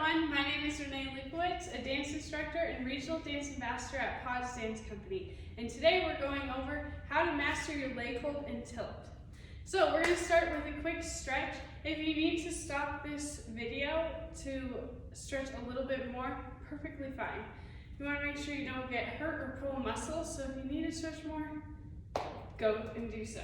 everyone, my name is Renee Lukowitz, a dance instructor and regional dance ambassador at Pause Dance Company. And today we're going over how to master your leg hold and tilt. So we're going to start with a quick stretch. If you need to stop this video to stretch a little bit more, perfectly fine. You want to make sure you don't get hurt or pull a muscle, so if you need to stretch more, go and do so.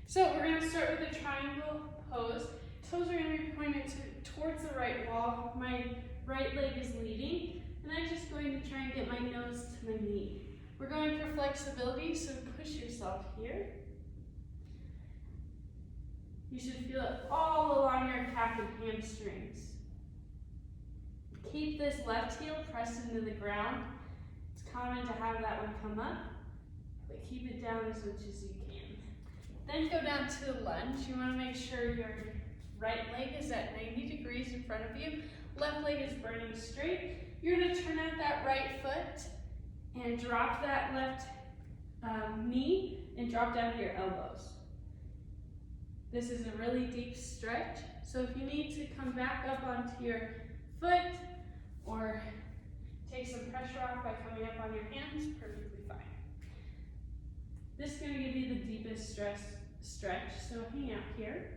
So we're going to start with a triangle pose. Toes are going to be pointed towards the right wall. My right leg is leading, and I'm just going to try and get my nose to my knee. We're going for flexibility, so push yourself here. You should feel it all along your calf and hamstrings. Keep this left heel pressed into the ground. It's common to have that one come up, but keep it down as much as you can. Then go down to the lunge. You want to make sure your right leg is at 90 degrees in front of you. Left leg is burning straight. You're going to turn out that right foot and drop that left knee and drop down to your elbows. This is a really deep stretch, so if you need to come back up onto your foot or take some pressure off by coming up on your hands, perfectly fine. This is going to give you the deepest stretch, so hang out here.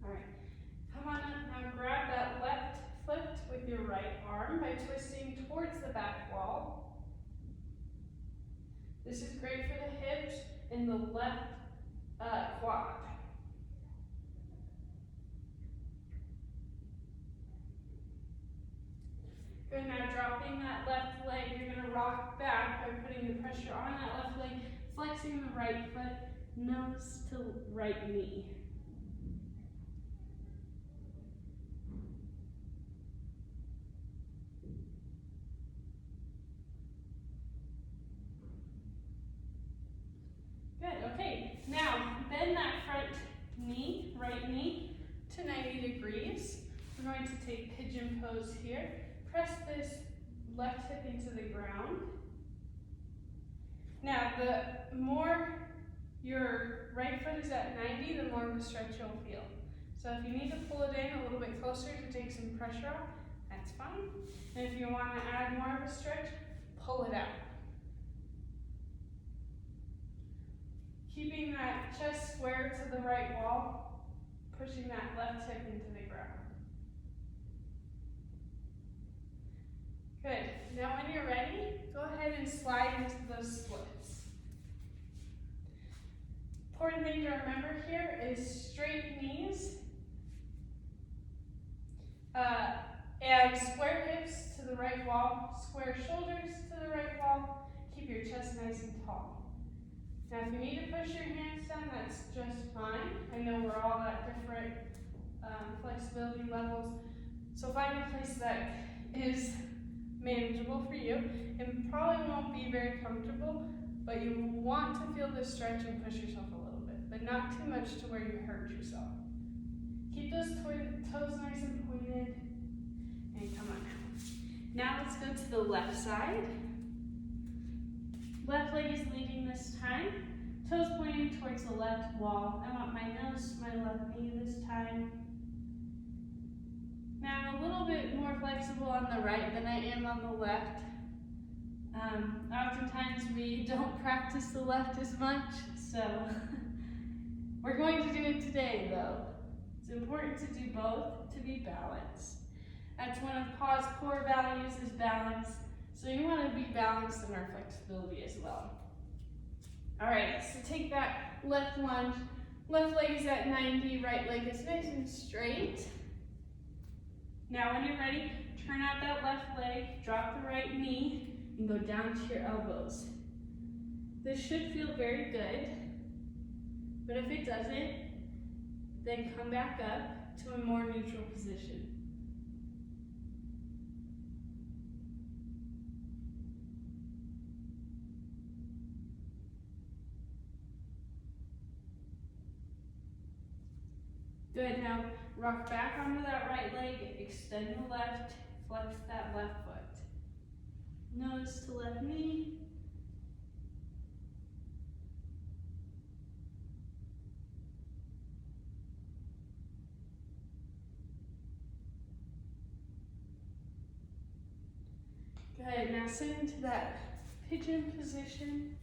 All right, come on up now, grab that left foot with your right arm by twisting towards the back wall. This is great for the hips and the left quad. Good, now dropping that left leg, you're going to rock back by putting the pressure on that left leg, flexing the right foot, nose to right knee. Good, okay, now bend that front knee, right knee, to 90 degrees. We're going to take pigeon pose here. Press this left hip into the ground. Now, the more your right foot is at 90, the more of a stretch you'll feel. So if you need to pull it in a little bit closer to take some pressure off, that's fine. And if you want to add more of a stretch, pull it out. Keeping that chest square to the right wall, pushing that left hip into the ground. Good. Now when you're ready, go ahead and slide into those splits. Important thing to remember here is straight knees and square hips to the right wall, square shoulders to the right wall. Keep your chest nice and tall. Now if you need to push your hands down, that's just fine. I know we're all at different flexibility levels, so find a place that is manageable for you. It probably won't be very comfortable, but you want to feel this stretch and push yourself a little bit, but not too much to where you hurt yourself. Keep those toes nice and pointed, and come on now. Now let's go to the left side. Left leg is leading this time. Toes pointing towards the left wall. I want my nose to my left knee this time. Now I'm a little bit more flexible on the right than I am on the left. Oftentimes we don't practice the left as much, so we're going to do it today though. It's important to do both to be balanced. That's one of Pause core values is balance. So you want to be balanced in our flexibility as well. All right, so take that left lunge. Left leg is at 90, right leg is nice and straight. Now when you're ready, turn out that left leg, drop the right knee, and go down to your elbows. This should feel very good, but if it doesn't, then come back up to a more neutral position. Good, now rock back onto that right leg, extend the left, flex that left foot. Nose to left knee. Good, now sit into that pigeon position.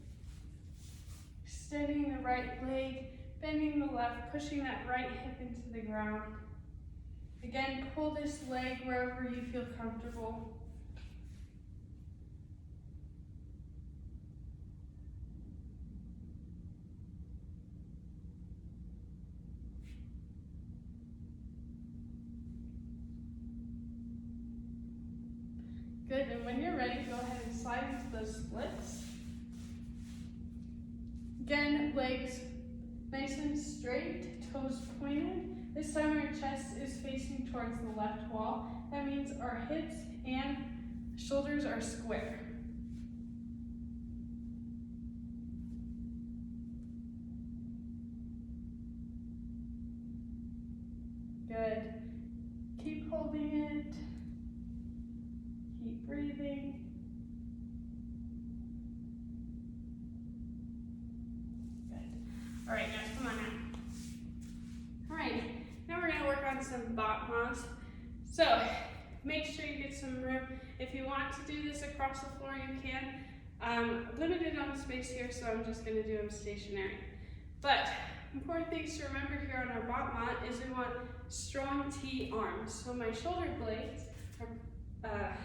Extending the right leg, bending the left, pushing that right hip into the ground. Again, pull this leg wherever you feel comfortable. Good, and when you're ready, go ahead and slide into those splits. Again, legs nice and straight, toes pointed. This time our chest is facing towards the left wall. That means our hips and shoulders are square. Good. Keep holding it. Keep breathing. Good. All right, guys, come on now. All right, now we're gonna work on some Battements. So, make sure you get some room. If you want to do this across the floor, you can. I'm limited on space here, so I'm just gonna do them stationary. But, important things to remember here on our Battement is we want strong T arms. So my shoulder blades are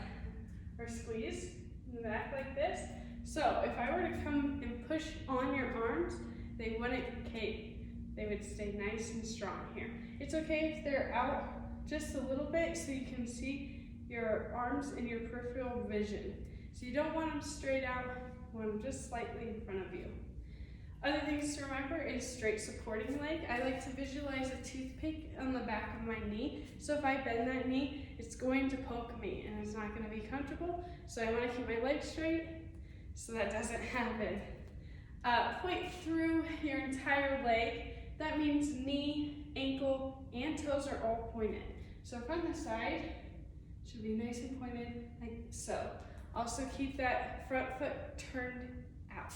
squeezed in the back like this. So if I were to come and push on your arms, they wouldn't cape. They would stay nice and strong here. It's okay if they're out just a little bit so you can see your arms in your peripheral vision. So you don't want them straight out, you want them just slightly in front of you. Other things to remember is straight supporting leg. I like to visualize a toothpick on the back of my knee. So if I bend that knee, it's going to poke me and it's not going to be comfortable. So I want to keep my leg straight so that doesn't happen. Point through your entire leg. That means knee, ankle, and toes are all pointed. So from the side, it should be nice and pointed like so. Also keep that front foot turned out.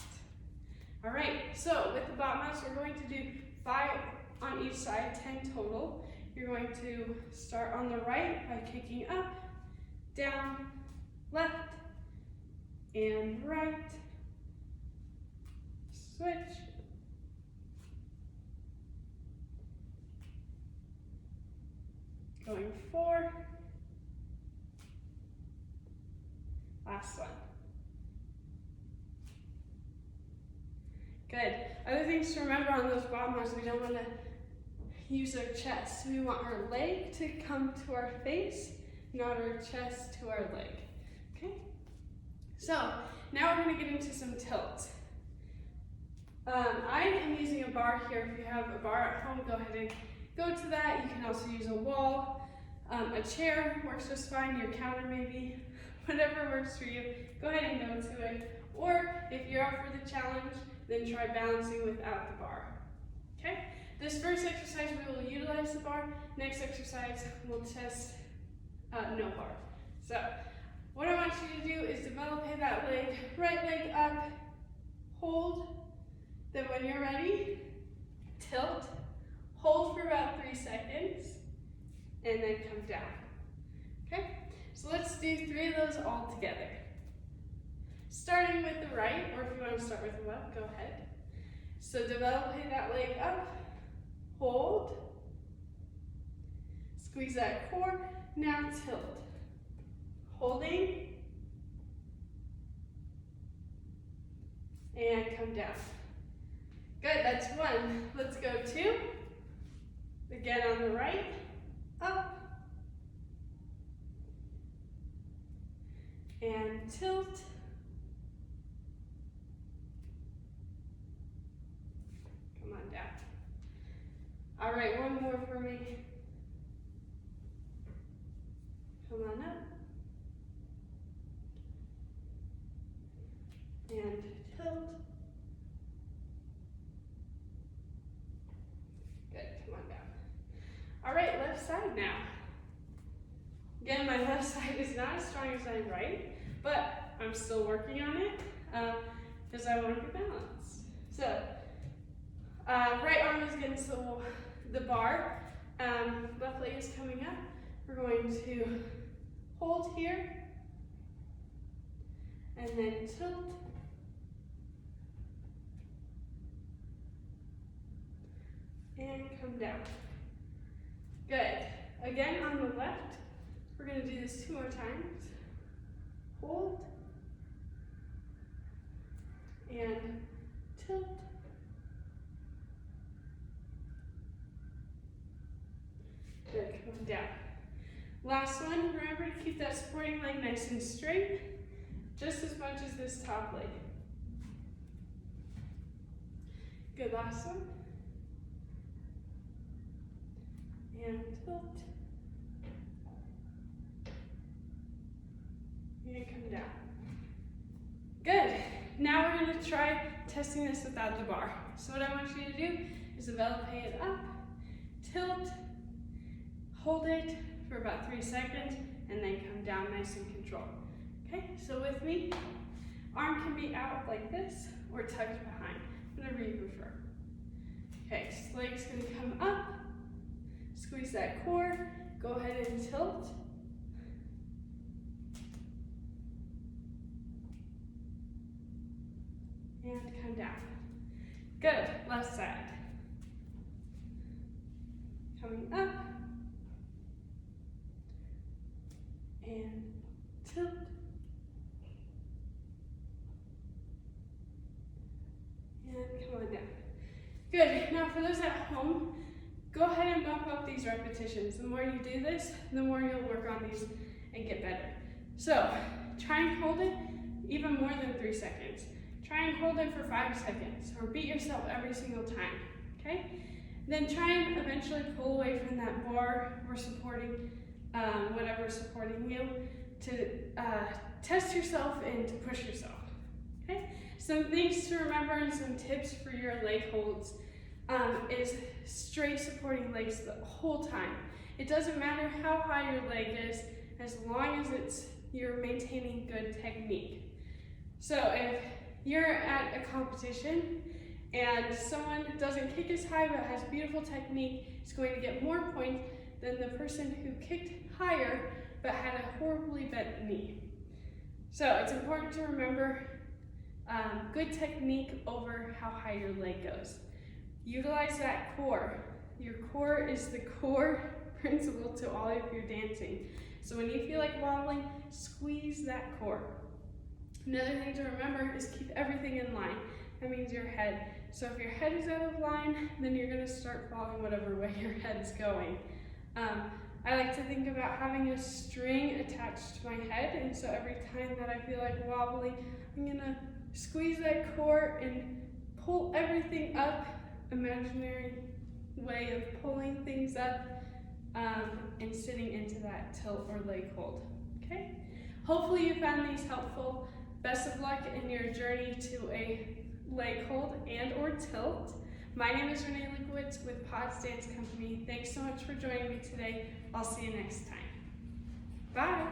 All right, so with the Battements, we're going to do 5 on each side, 10 total. You're going to start on the right by kicking up, down, left, and right. Switch. Going 4. Last one. Good. Other things to remember on those Battements, we don't want to use our chest. We want our leg to come to our face, not our chest to our leg. Okay? So, now we're going to get into some tilts. I am using a bar here. If you have a bar at home, go ahead and go to that. You can also use a wall. A chair works just fine. Your counter maybe. Whatever works for you, go ahead and go to it. Or if you're up for the challenge, then try balancing without the bar. Okay? This first exercise we will utilize the bar. Next exercise we'll test no bar. So what I want you to do is develop that leg, right leg up, hold. Then when you're ready, tilt, hold for about 3 seconds, and then come down. Okay? So let's do 3 of those all together. Starting with the right, or if you want to start with the left, go ahead. So develop that leg up, hold, squeeze that core, now tilt. Holding, and come down. Good, that's 1. Let's go 2. Again on the right, up, and tilt, come on down. All right, 1 more for me. Come on up. And tilt. Good, come on down. All right, left side now. Again, my left side is not as strong as my right, but I'm still working on it because I want to get balanced. So, right arm is against the bar. Left leg is coming up. We're going to hold here and then tilt, and come down. Good. Again on the left, we're going to do this 2 more times. Hold, and tilt, good, come down. Last one, remember to keep that supporting leg nice and straight, just as much as this top leg. Good, last one. And tilt. And come down. Good. Now we're going to try testing this without the bar. So what I want you to do is envelope it up, tilt, hold it for about 3 seconds, and then come down nice and controlled. Okay, so with me, arm can be out like this or tucked behind, whatever you prefer. Okay, so leg's going to come up, squeeze that core, go ahead and tilt. And come down. Good, left side. Coming up. And tilt. And come on down. Good, now for those at home, go ahead and bump up these repetitions. The more you do this, the more you'll work on these and get better. So, try and hold it even more than 3 seconds. Try and hold it for 5 seconds, or beat yourself every single time, okay? Then try and eventually pull away from that bar or supporting, whatever's supporting you, to test yourself and to push yourself, okay? Some things to remember and some tips for your leg holds is straight supporting legs the whole time. It doesn't matter how high your leg is, as long as you're maintaining good technique. So if you're at a competition and someone doesn't kick as high but has beautiful technique, is going to get more points than the person who kicked higher but had a horribly bent knee. So it's important to remember good technique over how high your leg goes. Utilize that core. Your core is the core principle to all of your dancing. So when you feel like wobbling, squeeze that core. Another thing to remember is keep everything in line. That means your head. So if your head is out of line, then you're going to start falling whatever way your head's going. I like to think about having a string attached to my head, and so every time that I feel like wobbling, I'm going to squeeze that core and pull everything up, imaginary way of pulling things up and sitting into that tilt or leg hold. Okay? Hopefully you found these helpful. Best of luck in your journey to a leg hold and or tilt. My name is Renee Lukowitz with Pods Dance Company. Thanks so much for joining me today. I'll see you next time. Bye.